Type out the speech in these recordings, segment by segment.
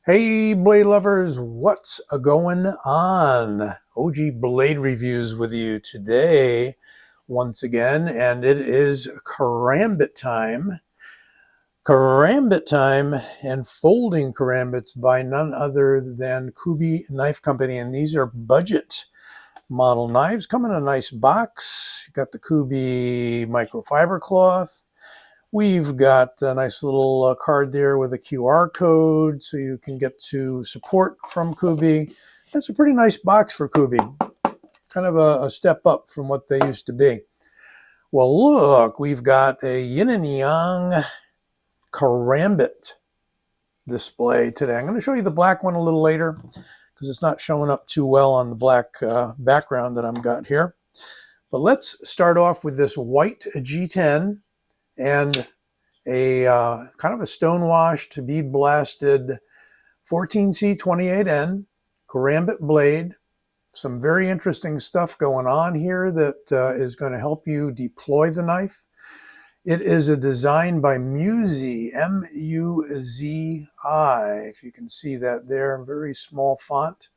Hey blade lovers, what's a going on? OG Blade Reviews with you today once again, and it is Karambit time. Karambit time and folding karambits by none other than Kubey Knife Company, and these are budget model knives. Come in a nice box. You got the Kubey microfiber cloth. We've got a nice little card there with a QR code so you can get to support from Kubey. That's a pretty nice box for Kubey. Kind of a step up from what they used to be. Well, look, we've got a yin and yang Karambit display today. I'm going to show you the black one a little later because it's not showing up too well on the black background that I've got here. But let's start off with this white G10 and a kind of a stonewashed, bead blasted 14C28N Karambit blade. Some very interesting stuff going on here that is going to help you deploy the knife. It is a design by Muzi, M-U-Z-I, if you can see that there, very small font,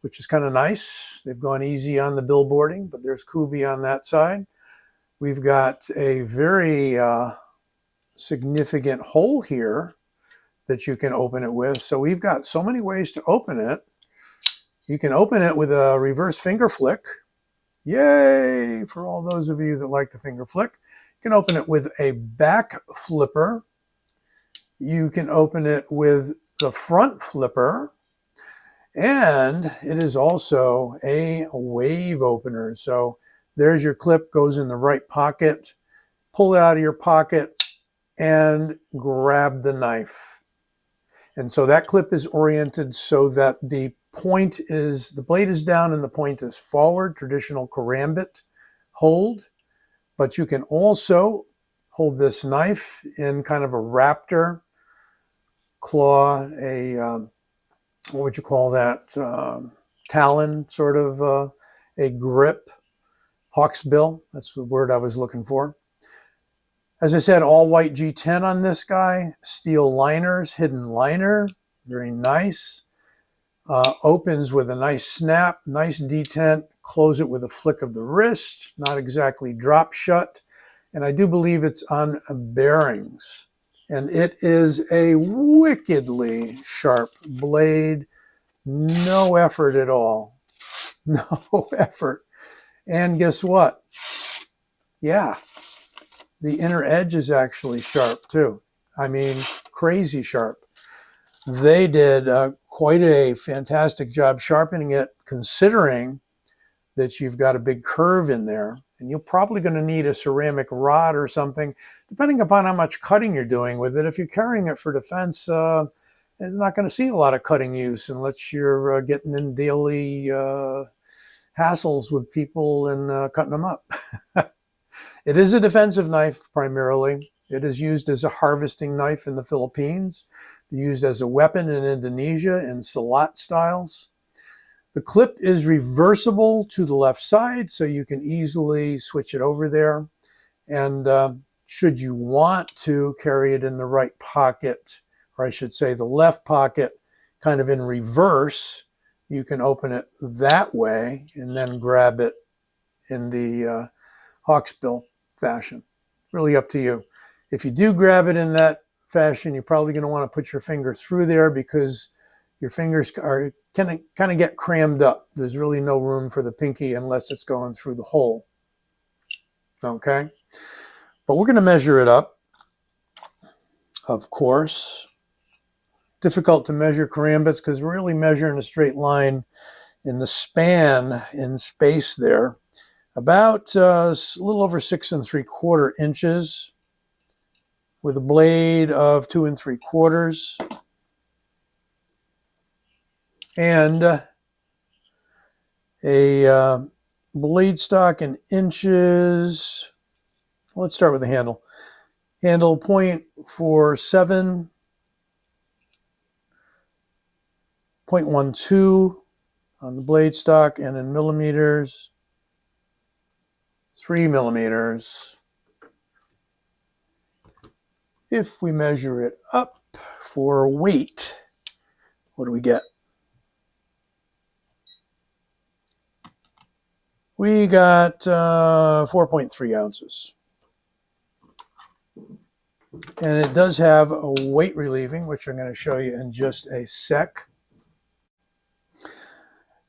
which is kind of nice. They've gone easy on the billboarding, but there's Kubey on that side. We've got a very significant hole here that you can open it with. So we've got so many ways to open it. You can open it with a reverse finger flick. Yay, for all those of you that like the finger flick. You can open it with a back flipper. You can open it with the front flipper. And it is also a wave opener. So there's your clip, goes in the right pocket. Pull it out of your pocket and grab the knife. And so that clip is oriented so that the blade is down and the point is forward, traditional Karambit hold. But you can also hold this knife in kind of a raptor claw, what would you call that? Talon, sort of a grip. Hawksbill, that's the word I was looking for. As I said, all white G10 on this guy. Steel liners, hidden liner, very nice. Opens with a nice snap, nice detent. Close it with a flick of the wrist, not exactly drop shut. And I do believe it's on bearings. And it is a wickedly sharp blade. No effort at all. No effort. And guess what? Yeah, the inner edge is actually sharp too. I mean, crazy sharp. They did quite a fantastic job sharpening it, considering that you've got a big curve in there. And you're probably going to need a ceramic rod or something, depending upon how much cutting you're doing with it. If you're carrying it for defense, it's not going to see a lot of cutting use unless you're getting in daily hassles with people and cutting them up. It is a defensive knife primarily. It is used as a harvesting knife in the Philippines, used as a weapon in Indonesia in salat styles. The clip is reversible to the left side, so you can easily switch it over there. And should you want to carry it in the right pocket, or I should say the left pocket, kind of in reverse, you can open it that way and then grab it in the hawksbill fashion. Really up to you. If you do grab it in that fashion, you're probably going to want to put your finger through there because your fingers are kind of get crammed up. There's really no room for the pinky unless it's going through the hole. Okay? But we're going to measure it up, of course. Difficult to measure karambits because we're really measuring a straight line in the span in space there. About a little over 6 3/4 inches with a blade of 2 3/4 and a blade stock in inches. Let's start with the handle. Handle point for 7.12 on the blade stock, and in millimeters, 3 millimeters. If we measure it up for weight, What do we get? We got 4.3 ounces. And it does have a weight relieving, which I'm going to show you in just a sec.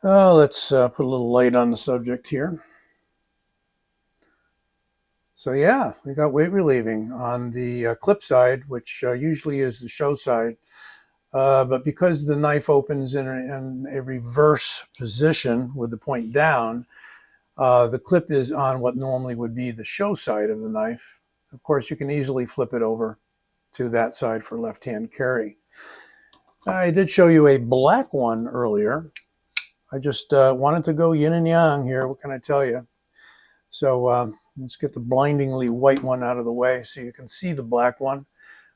Let's put a little light on the subject here. So yeah, we got weight relieving on the clip side, which usually is the show side. But because the knife opens in a reverse position with the point down, the clip is on what normally would be the show side of the knife. Of course, you can easily flip it over to that side for left-hand carry. I did show you a black one earlier. I just wanted to go yin and yang here. What can I tell you? So let's get the blindingly white one out of the way so you can see the black one.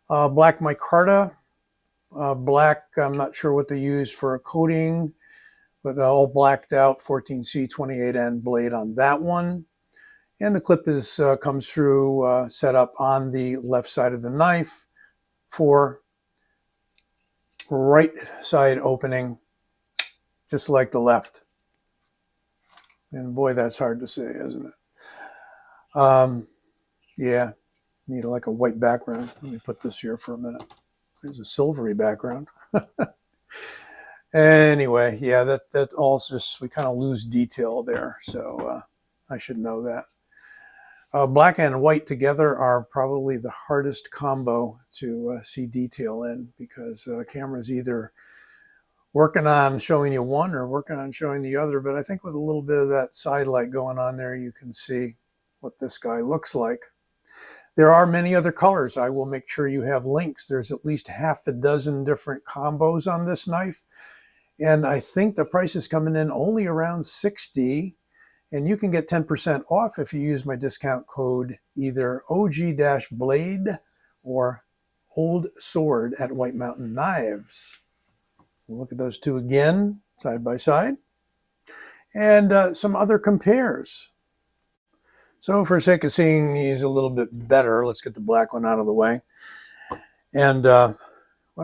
Black micarta. Black, I'm not sure what they use for a coating, but all blacked out 14C 28N blade on that one. And the clip is comes through set up on the left side of the knife for right side opening, just like the left. And boy, that's hard to say, isn't it? Yeah, need like a white background. Let me put this here for a minute. There's a silvery background. Anyway, yeah, that all just, we kind of lose detail there. So I should know that. Black and white together are probably the hardest combo to see detail in, because the camera's either working on showing you one or working on showing the other. But I think with a little bit of that side light going on there, you can see what this guy looks like. There are many other colors. I will make sure you have links. There's at least half a dozen different combos on this knife. And I think the price is coming in only around $60. And you can get 10% off if you use my discount code, either OG-Blade or Old Sword at White Mountain Knives. We'll look at those two again, side by side. And some other compares. So for sake of seeing these a little bit better, let's get the black one out of the way. And what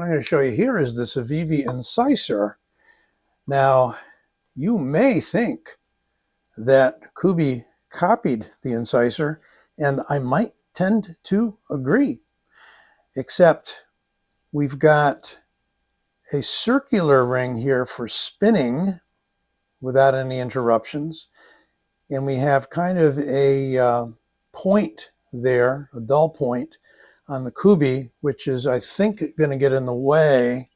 I'm going to show you here is the Civivi Incisor. Now, you may think that Kubey copied the Incisor, and I might tend to agree, except we've got a circular ring here for spinning without any interruptions, and we have kind of a point there, a dull point on the Kubey, which is, I think, going to get in the way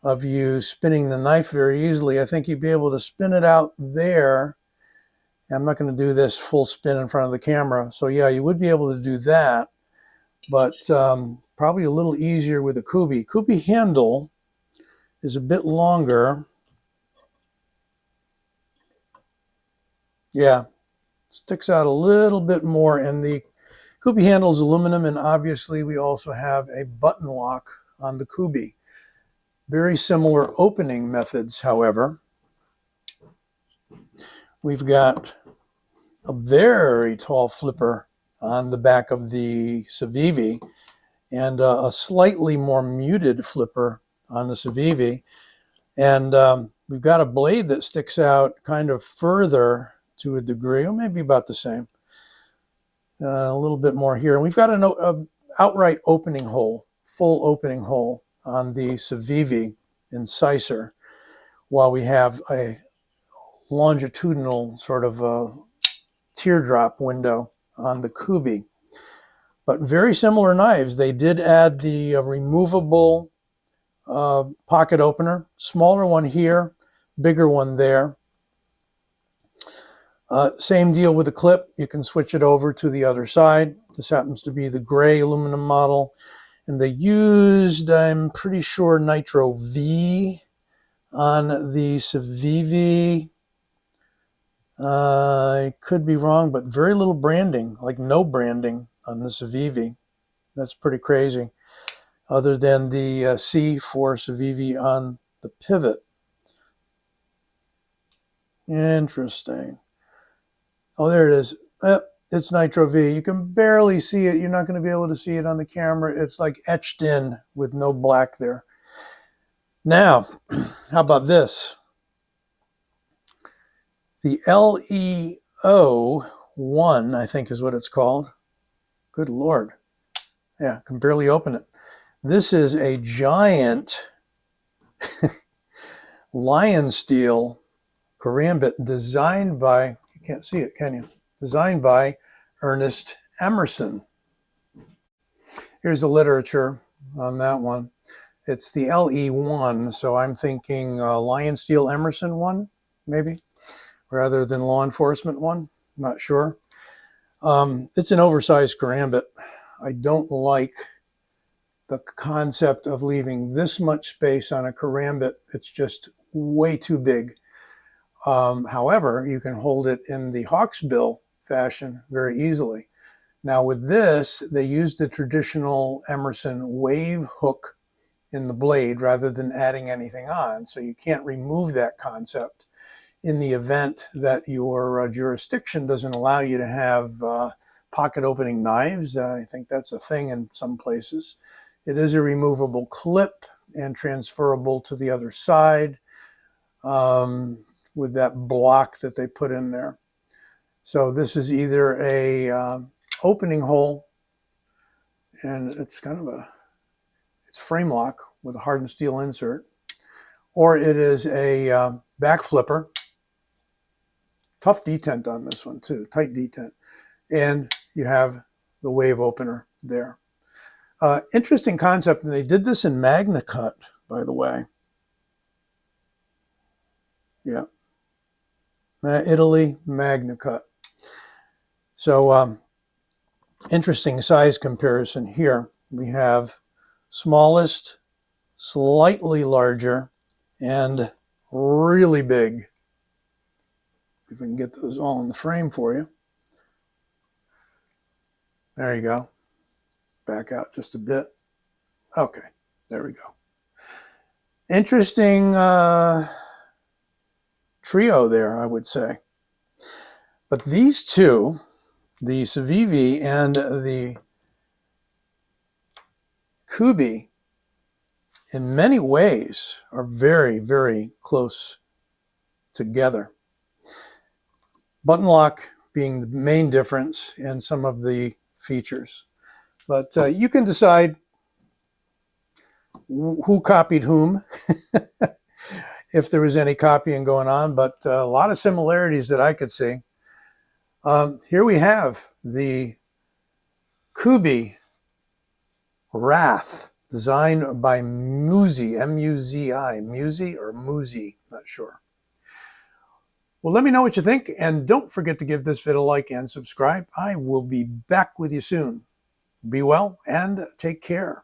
of you spinning the knife very easily. I think you'd be able to spin it out there. I'm not going to do this full spin in front of the camera. So yeah, you would be able to do that, but probably a little easier with the Kubey. Kubey handle is a bit longer. Yeah, sticks out a little bit more, and the Kubey handle is aluminum, and obviously we also have a button lock on the Kubey. Very similar opening methods, however. We've got a very tall flipper on the back of the Civivi, and a slightly more muted flipper on the Civivi. And we've got a blade that sticks out kind of further to a degree, or maybe about the same. A little bit more here. And we've got an outright opening hole, full opening hole on the Civivi Incisor, while we have a longitudinal sort of a teardrop window on the Kubey. But very similar knives. They did add the removable pocket opener, smaller one here, bigger one there. Same deal with the clip. You can switch it over to the other side. This happens to be the gray aluminum model. And they used, I'm pretty sure, Nitro V on the Civivi. I could be wrong, but very little branding, like no branding on the Civivi. That's pretty crazy, other than the C for Civivi on the pivot. Interesting. Oh, there it is. It's Nitro V. You can barely see it. You're not going to be able to see it on the camera. It's like etched in with no black there. Now, how about this? The LEO1, I think is what it's called. Good Lord. Yeah, can barely open it. This is a giant lion steel Karambit designed by, you can't see it, can you? Designed by Ernest Emerson. Here's the literature on that one. It's the LE1, so I'm thinking lion steel Emerson one, maybe, rather than law enforcement one. Not sure. It's an oversized Karambit. I don't like the concept of leaving this much space on a Karambit. It's just way too big. However, you can hold it in the hawksbill fashion very easily. Now with this, they used the traditional Emerson wave hook in the blade rather than adding anything on. So you can't remove that concept in the event that your jurisdiction doesn't allow you to have pocket opening knives. I think that's a thing in some places. It is a removable clip and transferable to the other side with that block that they put in there. So this is either a opening hole, and it's kind of it's frame lock with a hardened steel insert, or it is a back flipper. Tough detent on this one too, tight detent. And you have the wave opener there. Interesting concept, and they did this in Magna Cut, by the way. Yeah, Italy, Magna Cut. So interesting size comparison here. We have smallest, slightly larger, and really big. If we can get those all in the frame for you. There you go. Back out just a bit. Okay, there we go. Interesting trio there, I would say. But these two, the Civivi and the Kubey, in many ways are very, very close together. Button lock being the main difference in some of the features. But you can decide who copied whom, if there was any copying going on, but a lot of similarities that I could see. Here we have the Kubey Wrath, designed by Muzi, M-U-Z-I, Muzi or Muzi, not sure. Well, let me know what you think, and don't forget to give this video a like and subscribe. I will be back with you soon. Be well and take care.